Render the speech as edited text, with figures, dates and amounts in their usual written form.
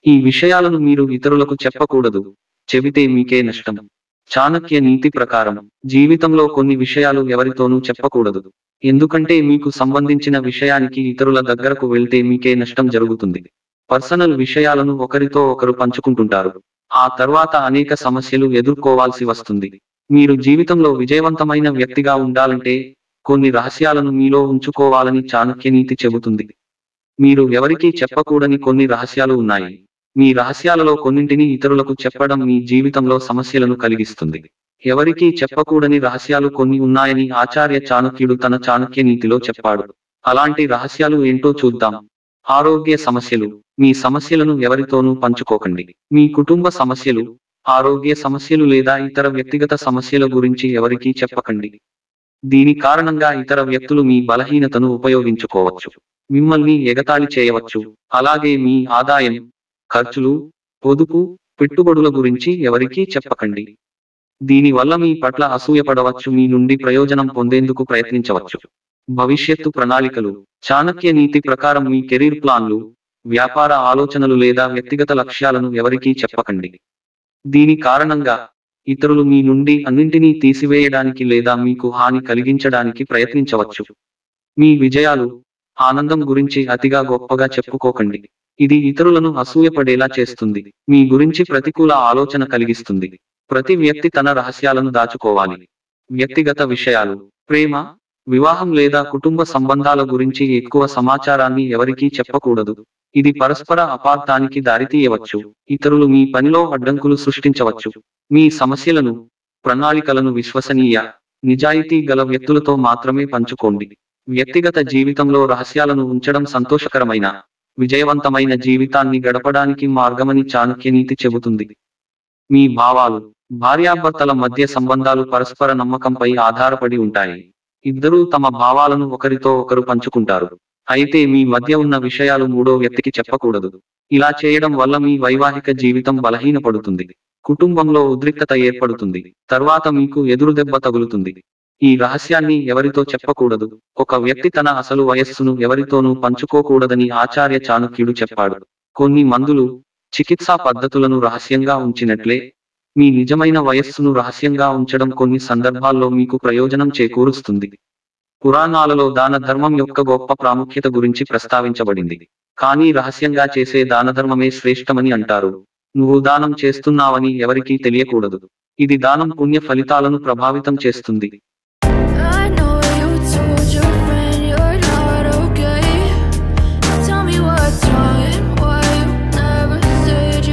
ఈ విషయాలను మీరు ఇతరులకు చెప్పకూడదు. చెబితే మీకే నష్టం. చాణక్య నీతి ప్రకారం జీవితంలో కొన్ని విషయాలు ఎవరితోనూ చెప్పకూడదు. ఎందుకంటే మీకు సంబంధించిన విషయానికి ఇతరుల దగ్గరకు వెళ్తే మీకే నష్టం జరుగుతుంది. పర్సనల్ విషయాలను ఒకరితో ఒకరు పంచుకుంటుంటారు. ఆ తర్వాత అనేక సమస్యలు ఎదుర్కోవాల్సి వస్తుంది. మీరు జీవితంలో విజయవంతమైన వ్యక్తిగా ఉండాలంటే కొన్ని రహస్యాలను మీలో ఉంచుకోవాలని చాణక్య నీతి చెబుతుంది. మీరు ఎవరికీ చెప్పకూడని కొన్ని రహస్యాలు ఉన్నాయి. మీ రహస్యాలలో కొన్నింటిని ఇతరులకు చెప్పడం మీ జీవితంలో సమస్యలను కలిగిస్తుంది. ఎవరికీ చెప్పకూడని రహస్యాలు కొన్ని ఉన్నాయని ఆచార్య చాణక్యుడు తన చాణక్య నీతిలో చెప్పాడు. అలాంటి రహస్యాలు ఏంటో చూద్దాం. ఆరోగ్య సమస్యలు. మీ సమస్యలను ఎవరితోనూ పంచుకోకండి. మీ కుటుంబ సమస్యలు, ఆరోగ్య సమస్యలు లేదా ఇతర వ్యక్తిగత సమస్యల గురించి ఎవరికీ చెప్పకండి. దీని కారణంగా ఇతర వ్యక్తులు మీ బలహీనతను ఉపయోగించుకోవచ్చు. మిమ్మల్ని ఎగతాళి చేయవచ్చు. అలాగే మీ ఆదాయం, ఖర్చులు, పొదుపు, పెట్టుబడుల గురించి ఎవరికీ చెప్పకండి. దీనివల్ల మీ పట్ల అసూయపడవచ్చు, మీ నుండి ప్రయోజనం పొందేందుకు ప్రయత్నించవచ్చు. భవిష్యత్తు ప్రణాళికలు. చాణక్య నీతి ప్రకారం మీ కెరీర్ ప్లాన్లు, వ్యాపార ఆలోచనలు లేదా వ్యక్తిగత లక్ష్యాలను ఎవరికీ చెప్పకండి. దీని కారణంగా ఇతరులు మీ నుండి అన్నింటినీ తీసివేయడానికి లేదా మీకు హాని కలిగించడానికి ప్రయత్నించవచ్చు. మీ విజయాలు, ఆనందం గురించి అతిగా గొప్పగా చెప్పుకోకండి. ఇది ఇతరులను అసూయపడేలా చేస్తుంది. మీ గురించి ప్రతికూల ఆలోచన కలిగిస్తుంది. ప్రతి వ్యక్తి తన రహస్యాలను దాచుకోవాలి. వ్యక్తిగత విషయాలు, ప్రేమ, వివాహం లేదా కుటుంబ సంబంధాల గురించి ఎక్కువ సమాచారాన్ని ఎవరికీ చెప్పకూడదు. ఇది పరస్పర అపార్థానికి దారితీయవచ్చు. ఇతరులు మీ పనిలో అడ్డంకులు సృష్టించవచ్చు. మీ సమస్యలను, ప్రణాళికలను విశ్వసనీయ, నిజాయితీ గల వ్యక్తులతో మాత్రమే పంచుకోండి. వ్యక్తిగత జీవితంలో రహస్యాలను ఉంచడం సంతోషకరమైన, విజయవంతమైన జీవితాన్ని గడపడానికి మార్గమని చాణక్య నీతి చెబుతుంది. మీ భావాలు. భార్యాభర్తల మధ్య సంబంధాలు పరస్పర నమ్మకంపై ఆధారపడి ఉంటాయి. ఇద్దరూ తమ భావాలను ఒకరితో ఒకరు పంచుకుంటారు. అయితే మీ మధ్య ఉన్న విషయాలు మూడో వ్యక్తికి చెప్పకూడదు. ఇలా చేయడం వల్ల మీ వైవాహిక జీవితం బలహీనపడుతుంది. కుటుంబంలో ఉద్రిక్తత ఏర్పడుతుంది. తర్వాత మీకు ఎదురుదెబ్బ తగులుతుంది. ఈ రహస్యాన్ని ఎవరితో చెప్పకూడదు. ఒక వ్యక్తి తన అసలు వయస్సును ఎవరితోనూ పంచుకోకూడదని ఆచార్య చాణక్యుడు చెప్పాడు. కొన్ని మందులు, చికిత్సా పద్ధతులను రహస్యంగా ఉంచినట్లే మీ నిజమైన వయస్సును రహస్యంగా ఉంచడం కొన్ని సందర్భాల్లో మీకు ప్రయోజనం చేకూరుస్తుంది. పురాణాలలో దాన ధర్మం యొక్క గొప్ప ప్రాముఖ్యత గురించి ప్రస్తావించబడింది. కానీ రహస్యంగా చేసే దానధర్మమే శ్రేష్టమని అంటారు. నువ్వు దానం చేస్తున్నావని ఎవరికీ తెలియకూడదు. ఇది దానం పుణ్య ఫలితాలను ప్రభావితం చేస్తుంది.